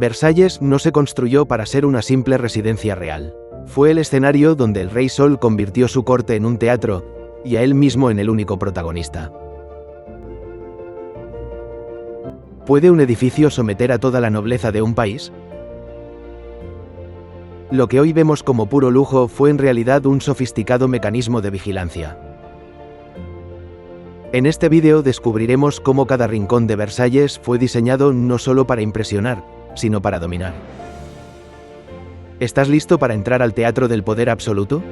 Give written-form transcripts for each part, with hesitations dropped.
Versalles no se construyó para ser una simple residencia real. Fue el escenario donde el Rey Sol convirtió su corte en un teatro, y a él mismo en el único protagonista. ¿Puede un edificio someter a toda la nobleza de un país? Lo que hoy vemos como puro lujo fue en realidad un sofisticado mecanismo de vigilancia. En este vídeo descubriremos cómo cada rincón de Versalles fue diseñado no solo para impresionar, sino para dominar. ¿Estás listo para entrar al teatro del poder absoluto?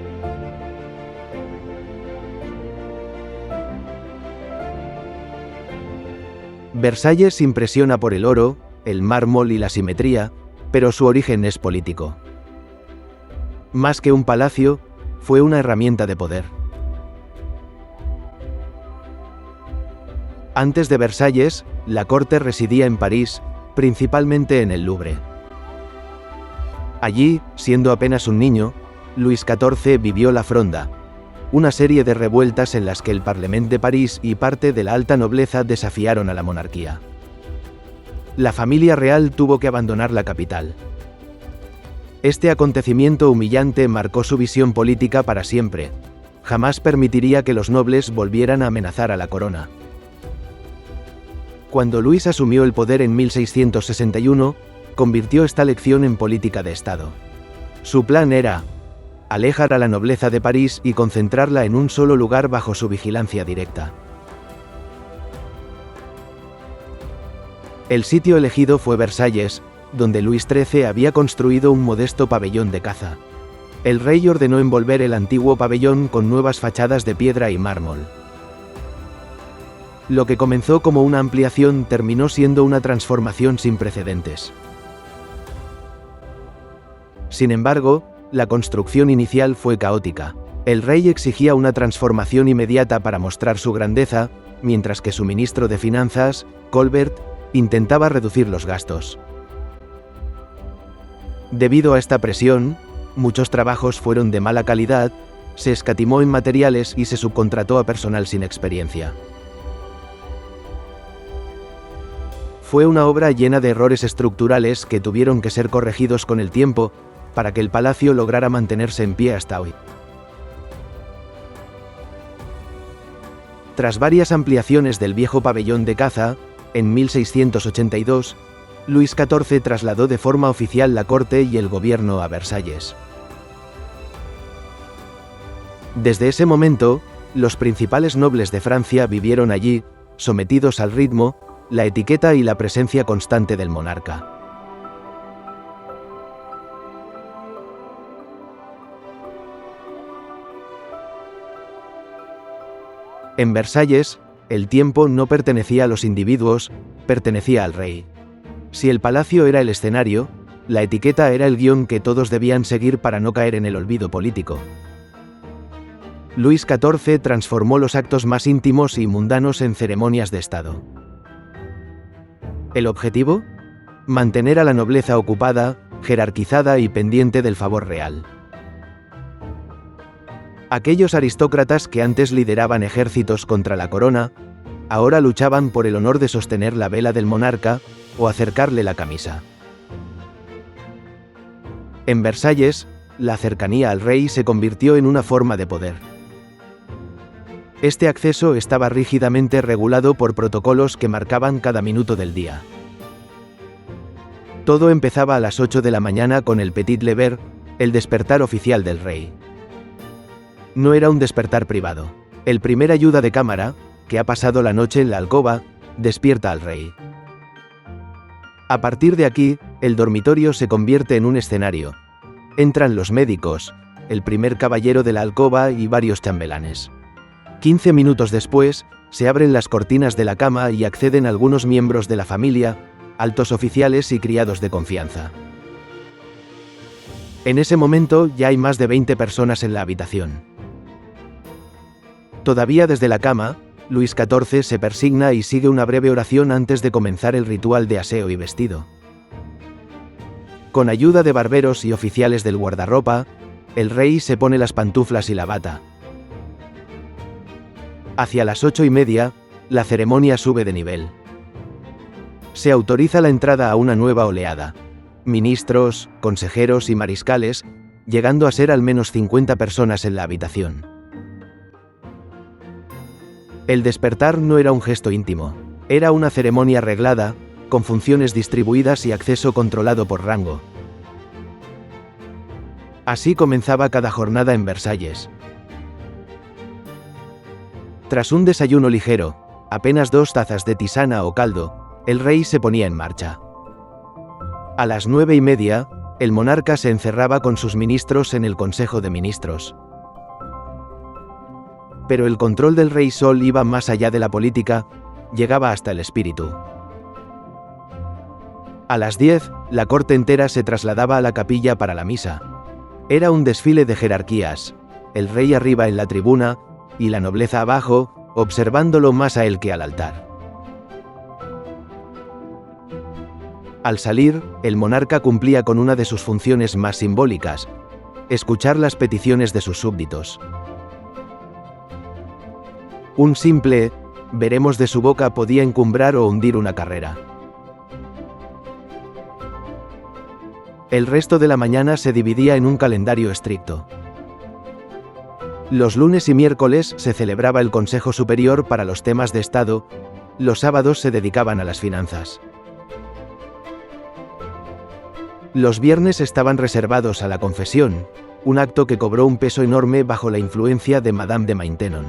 Versalles impresiona por el oro, el mármol y la simetría, pero su origen es político. Más que un palacio, fue una herramienta de poder. Antes de Versalles, la corte residía en París, principalmente en el Louvre. Allí, siendo apenas un niño, Luis XIV vivió la Fronda, una serie de revueltas en las que el Parlement de París y parte de la alta nobleza desafiaron a la monarquía. La familia real tuvo que abandonar la capital. Este acontecimiento humillante marcó su visión política para siempre. Jamás permitiría que los nobles volvieran a amenazar a la corona. Cuando Luis asumió el poder en 1661, convirtió esta lección en política de Estado. Su plan era alejar a la nobleza de París y concentrarla en un solo lugar bajo su vigilancia directa. El sitio elegido fue Versalles, donde Luis XIII había construido un modesto pabellón de caza. El rey ordenó envolver el antiguo pabellón con nuevas fachadas de piedra y mármol. Lo que comenzó como una ampliación terminó siendo una transformación sin precedentes. Sin embargo, la construcción inicial fue caótica. El rey exigía una transformación inmediata para mostrar su grandeza, mientras que su ministro de Finanzas, Colbert, intentaba reducir los gastos. Debido a esta presión, muchos trabajos fueron de mala calidad, se escatimó en materiales y se subcontrató a personal sin experiencia. Fue una obra llena de errores estructurales que tuvieron que ser corregidos con el tiempo, para que el palacio lograra mantenerse en pie hasta hoy. Tras varias ampliaciones del viejo pabellón de caza, en 1682, Luis XIV trasladó de forma oficial la corte y el gobierno a Versalles. Desde ese momento, los principales nobles de Francia vivieron allí, sometidos al ritmo, la etiqueta y la presencia constante del monarca. En Versalles, el tiempo no pertenecía a los individuos, pertenecía al rey. Si el palacio era el escenario, la etiqueta era el guión que todos debían seguir para no caer en el olvido político. Luis XIV transformó los actos más íntimos y mundanos en ceremonias de Estado. ¿El objetivo? Mantener a la nobleza ocupada, jerarquizada y pendiente del favor real. Aquellos aristócratas que antes lideraban ejércitos contra la corona, ahora luchaban por el honor de sostener la vela del monarca o acercarle la camisa. En Versalles, la cercanía al rey se convirtió en una forma de poder. Este acceso estaba rígidamente regulado por protocolos que marcaban cada minuto del día. Todo empezaba a las 8 de la mañana con el Petit Lever, el despertar oficial del rey. No era un despertar privado. El primer ayuda de cámara, que ha pasado la noche en la alcoba, despierta al rey. A partir de aquí, el dormitorio se convierte en un escenario. Entran los médicos, el primer caballero de la alcoba y varios chambelanes. 15 minutos después, se abren las cortinas de la cama y acceden algunos miembros de la familia, altos oficiales y criados de confianza. En ese momento ya hay más de 20 personas en la habitación. Todavía desde la cama, Luis XIV se persigna y sigue una breve oración antes de comenzar el ritual de aseo y vestido. Con ayuda de barberos y oficiales del guardarropa, el rey se pone las pantuflas y la bata. Hacia las 8:30, la ceremonia sube de nivel. Se autoriza la entrada a una nueva oleada. ministros, consejeros y mariscales, llegando a ser al menos 50 personas en la habitación. El despertar no era un gesto íntimo, era una ceremonia arreglada, con funciones distribuidas y acceso controlado por rango. Así comenzaba cada jornada en Versalles. Tras un desayuno ligero, apenas 2 tazas de tisana o caldo, el rey se ponía en marcha. A las 9:30, el monarca se encerraba con sus ministros en el Consejo de Ministros. Pero el control del Rey Sol iba más allá de la política, llegaba hasta el espíritu. A las 10, la corte entera se trasladaba a la capilla para la misa. Era un desfile de jerarquías, el rey arriba en la tribuna, y la nobleza abajo, observándolo más a él que al altar. Al salir, el monarca cumplía con una de sus funciones más simbólicas: escuchar las peticiones de sus súbditos. Un simple «veremos» de su boca podía encumbrar o hundir una carrera. El resto de la mañana se dividía en un calendario estricto. Los lunes y miércoles se celebraba el Consejo Superior para los temas de Estado, los sábados se dedicaban a las finanzas. Los viernes estaban reservados a la confesión, un acto que cobró un peso enorme bajo la influencia de Madame de Maintenon.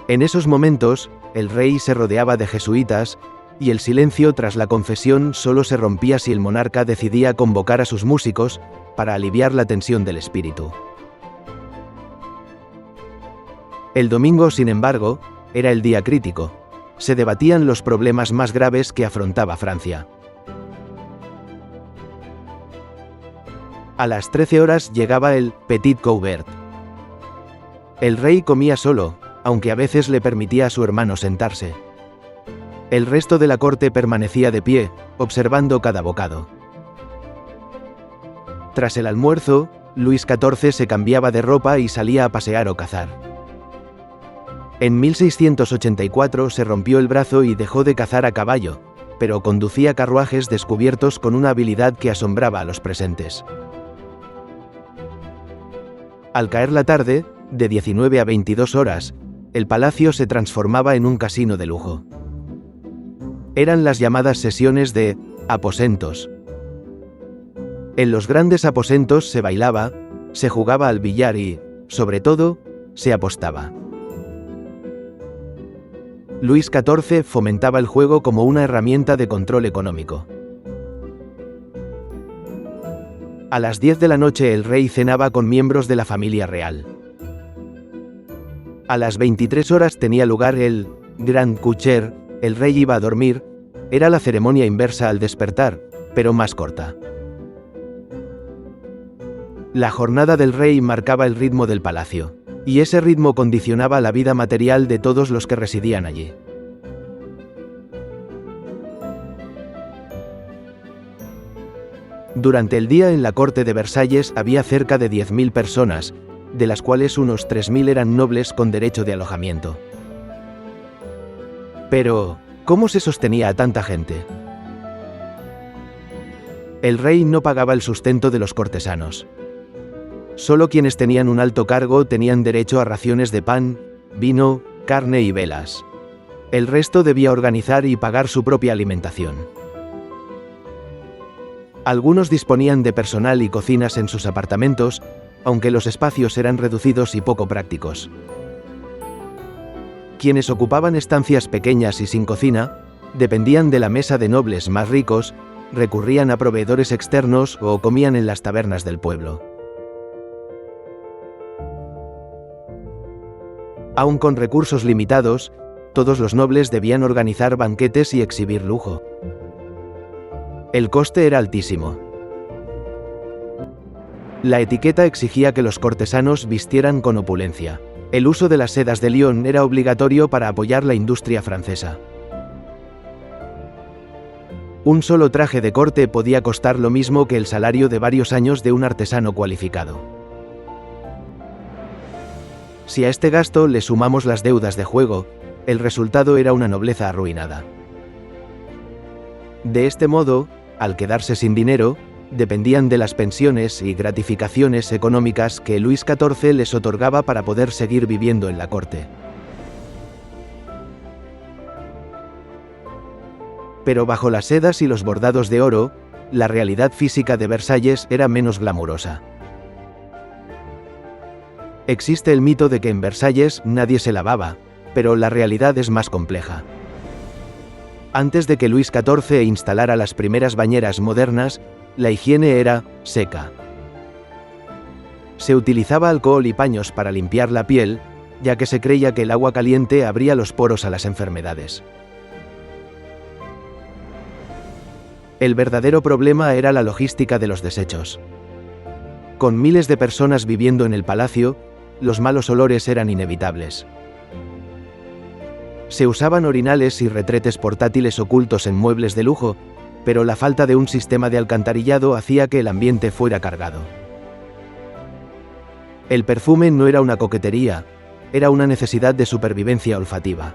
En esos momentos, el rey se rodeaba de jesuitas, y el silencio tras la confesión solo se rompía si el monarca decidía convocar a sus músicos para aliviar la tensión del espíritu. El domingo, sin embargo, era el día crítico. Se debatían los problemas más graves que afrontaba Francia. A las 13 horas llegaba el Petit Couvert. El rey comía solo, aunque a veces le permitía a su hermano sentarse. El resto de la corte permanecía de pie, observando cada bocado. Tras el almuerzo, Luis XIV se cambiaba de ropa y salía a pasear o cazar. En 1684 se rompió el brazo y dejó de cazar a caballo, pero conducía carruajes descubiertos con una habilidad que asombraba a los presentes. Al caer la tarde, de 19 a 22 horas, el palacio se transformaba en un casino de lujo. Eran las llamadas sesiones de aposentos. En los grandes aposentos se bailaba, se jugaba al billar y, sobre todo, se apostaba. Luis XIV fomentaba el juego como una herramienta de control económico. A las 10 de la noche el rey cenaba con miembros de la familia real. A las 23 horas tenía lugar el Grand Coucher, el rey iba a dormir, era la ceremonia inversa al despertar, pero más corta. La jornada del rey marcaba el ritmo del palacio, y ese ritmo condicionaba la vida material de todos los que residían allí. Durante el día en la corte de Versalles había cerca de 10.000 personas, de las cuales unos 3.000 eran nobles con derecho de alojamiento. Pero, ¿cómo se sostenía a tanta gente? El rey no pagaba el sustento de los cortesanos. Solo quienes tenían un alto cargo tenían derecho a raciones de pan, vino, carne y velas. El resto debía organizar y pagar su propia alimentación. Algunos disponían de personal y cocinas en sus apartamentos, aunque los espacios eran reducidos y poco prácticos. Quienes ocupaban estancias pequeñas y sin cocina, dependían de la mesa de nobles más ricos, recurrían a proveedores externos o comían en las tabernas del pueblo. Aun con recursos limitados, todos los nobles debían organizar banquetes y exhibir lujo. El coste era altísimo. La etiqueta exigía que los cortesanos vistieran con opulencia. El uso de las sedas de Lyon era obligatorio para apoyar la industria francesa. Un solo traje de corte podía costar lo mismo que el salario de varios años de un artesano cualificado. Si a este gasto le sumamos las deudas de juego, el resultado era una nobleza arruinada. De este modo, al quedarse sin dinero, dependían de las pensiones y gratificaciones económicas que Luis XIV les otorgaba para poder seguir viviendo en la corte. Pero bajo las sedas y los bordados de oro, la realidad física de Versalles era menos glamurosa. Existe el mito de que en Versalles nadie se lavaba, pero la realidad es más compleja. Antes de que Luis XIV instalara las primeras bañeras modernas, la higiene era seca. Se utilizaba alcohol y paños para limpiar la piel, ya que se creía que el agua caliente abría los poros a las enfermedades. El verdadero problema era la logística de los desechos. Con miles de personas viviendo en el palacio, los malos olores eran inevitables. Se usaban orinales y retretes portátiles ocultos en muebles de lujo, pero la falta de un sistema de alcantarillado hacía que el ambiente fuera cargado. El perfume no era una coquetería, era una necesidad de supervivencia olfativa.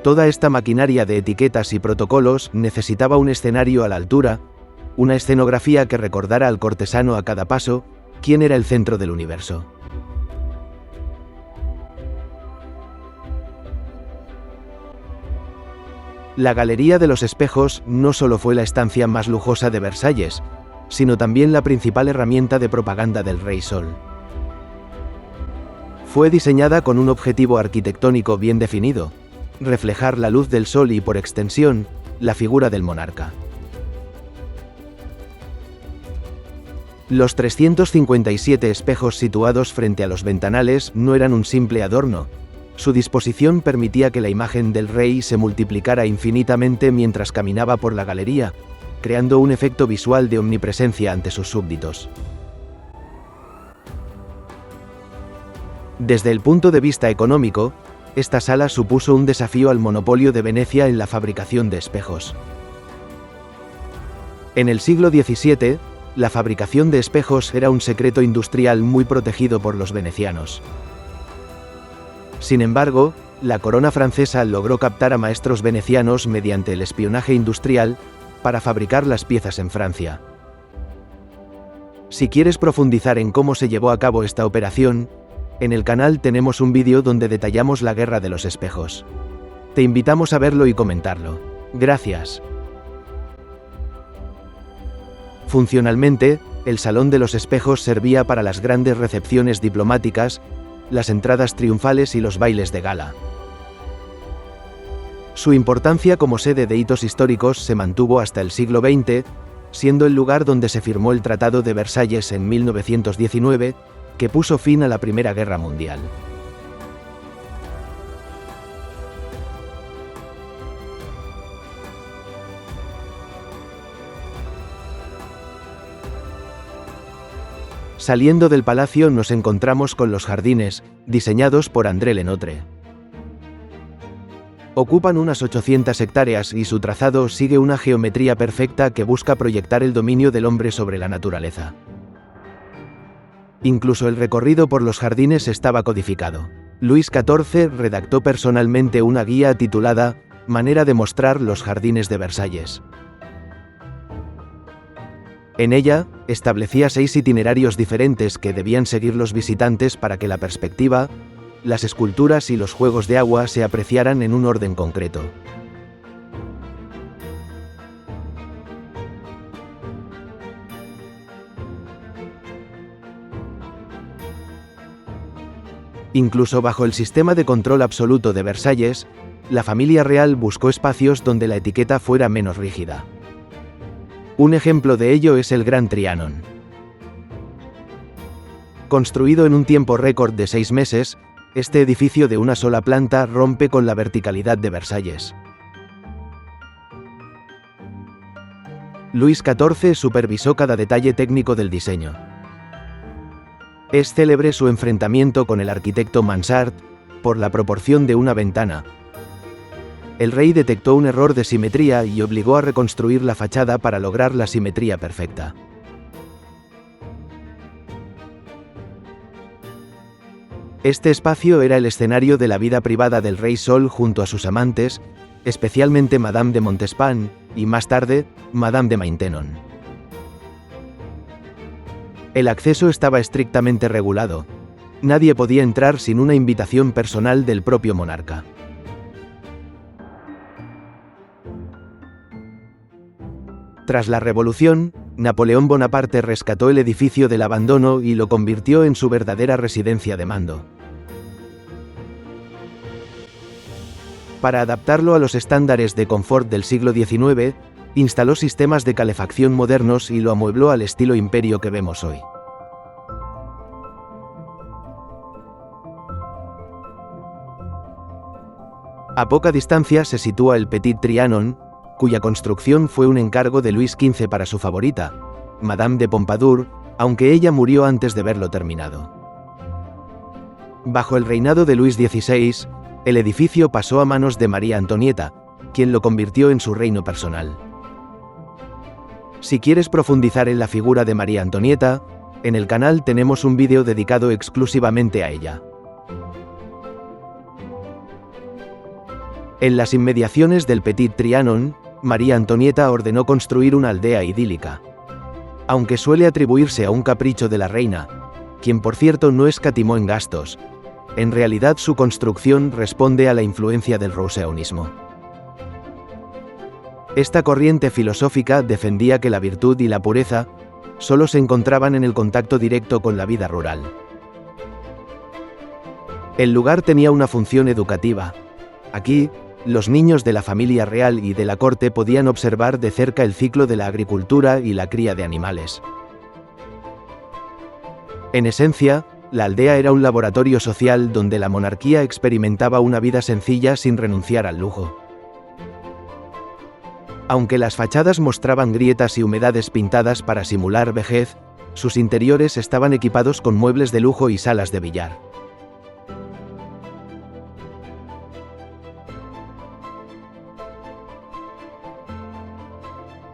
Toda esta maquinaria de etiquetas y protocolos necesitaba un escenario a la altura, una escenografía que recordara al cortesano a cada paso quién era el centro del universo. La Galería de los Espejos no solo fue la estancia más lujosa de Versalles, sino también la principal herramienta de propaganda del Rey Sol. Fue diseñada con un objetivo arquitectónico bien definido: reflejar la luz del sol y, por extensión, la figura del monarca. Los 357 espejos situados frente a los ventanales no eran un simple adorno. Su disposición permitía que la imagen del rey se multiplicara infinitamente mientras caminaba por la galería, creando un efecto visual de omnipresencia ante sus súbditos. Desde el punto de vista económico, esta sala supuso un desafío al monopolio de Venecia en la fabricación de espejos. En el siglo XVII, la fabricación de espejos era un secreto industrial muy protegido por los venecianos. Sin embargo, la corona francesa logró captar a maestros venecianos mediante el espionaje industrial para fabricar las piezas en Francia. Si quieres profundizar en cómo se llevó a cabo esta operación, en el canal tenemos un vídeo donde detallamos la guerra de los espejos. Te invitamos a verlo y comentarlo. Gracias. Funcionalmente, el Salón de los Espejos servía para las grandes recepciones diplomáticas, las entradas triunfales y los bailes de gala. Su importancia como sede de hitos históricos se mantuvo hasta el siglo XX, siendo el lugar donde se firmó el Tratado de Versalles en 1919, que puso fin a la Primera Guerra Mundial. Saliendo del palacio nos encontramos con los jardines, diseñados por André Lenotre. Ocupan unas 800 hectáreas y su trazado sigue una geometría perfecta que busca proyectar el dominio del hombre sobre la naturaleza. Incluso el recorrido por los jardines estaba codificado. Luis XIV redactó personalmente una guía titulada Manera de mostrar los jardines de Versalles. En ella, establecía 6 itinerarios diferentes que debían seguir los visitantes para que la perspectiva, las esculturas y los juegos de agua se apreciaran en un orden concreto. Incluso bajo el sistema de control absoluto de Versalles, la familia real buscó espacios donde la etiqueta fuera menos rígida. Un ejemplo de ello es el Gran Trianon. Construido en un tiempo récord de 6 meses, este edificio de una sola planta rompe con la verticalidad de Versalles. Luis XIV supervisó cada detalle técnico del diseño. Es célebre su enfrentamiento con el arquitecto Mansart por la proporción de una ventana. El rey detectó un error de simetría y obligó a reconstruir la fachada para lograr la simetría perfecta. Este espacio era el escenario de la vida privada del rey Sol junto a sus amantes, especialmente Madame de Montespan, y más tarde, Madame de Maintenon. El acceso estaba estrictamente regulado. Nadie podía entrar sin una invitación personal del propio monarca. Tras la Revolución, Napoleón Bonaparte rescató el edificio del abandono y lo convirtió en su verdadera residencia de mando. Para adaptarlo a los estándares de confort del siglo XIX, instaló sistemas de calefacción modernos y lo amuebló al estilo imperio que vemos hoy. A poca distancia se sitúa el Petit Trianon, cuya construcción fue un encargo de Luis XV para su favorita, Madame de Pompadour, aunque ella murió antes de verlo terminado. Bajo el reinado de Luis XVI, el edificio pasó a manos de María Antonieta, quien lo convirtió en su reino personal. Si quieres profundizar en la figura de María Antonieta, en el canal tenemos un vídeo dedicado exclusivamente a ella. En las inmediaciones del Petit Trianon, María Antonieta ordenó construir una aldea idílica. Aunque suele atribuirse a un capricho de la reina, quien por cierto no escatimó en gastos, en realidad su construcción responde a la influencia del rousseaunismo. Esta corriente filosófica defendía que la virtud y la pureza solo se encontraban en el contacto directo con la vida rural. El lugar tenía una función educativa. Aquí, los niños de la familia real y de la corte podían observar de cerca el ciclo de la agricultura y la cría de animales. En esencia, la aldea era un laboratorio social donde la monarquía experimentaba una vida sencilla sin renunciar al lujo. Aunque las fachadas mostraban grietas y humedades pintadas para simular vejez, sus interiores estaban equipados con muebles de lujo y salas de billar.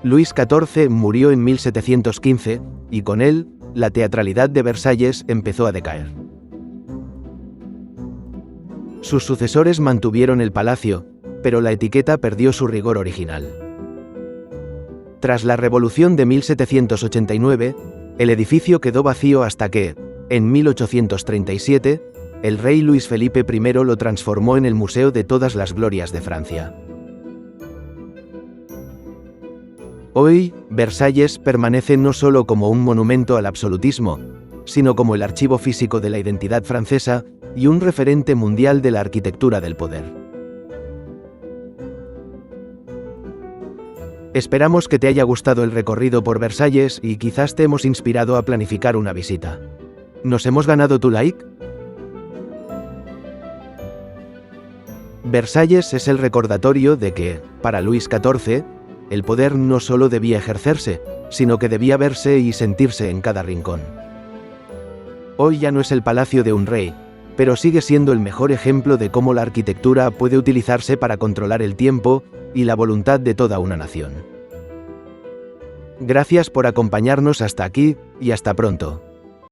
Luis XIV murió en 1715, y con él, la teatralidad de Versalles empezó a decaer. Sus sucesores mantuvieron el palacio, pero la etiqueta perdió su rigor original. Tras la Revolución de 1789, el edificio quedó vacío hasta que, en 1837, el rey Luis Felipe I lo transformó en el Museo de todas las glorias de Francia. Hoy, Versalles permanece no solo como un monumento al absolutismo, sino como el archivo físico de la identidad francesa y un referente mundial de la arquitectura del poder. Esperamos que te haya gustado el recorrido por Versalles y quizás te hemos inspirado a planificar una visita. ¿Nos hemos ganado tu like? Versalles es el recordatorio de que, para Luis XIV, el poder no solo debía ejercerse, sino que debía verse y sentirse en cada rincón. Hoy ya no es el palacio de un rey, pero sigue siendo el mejor ejemplo de cómo la arquitectura puede utilizarse para controlar el tiempo y la voluntad de toda una nación. Gracias por acompañarnos hasta aquí, y hasta pronto.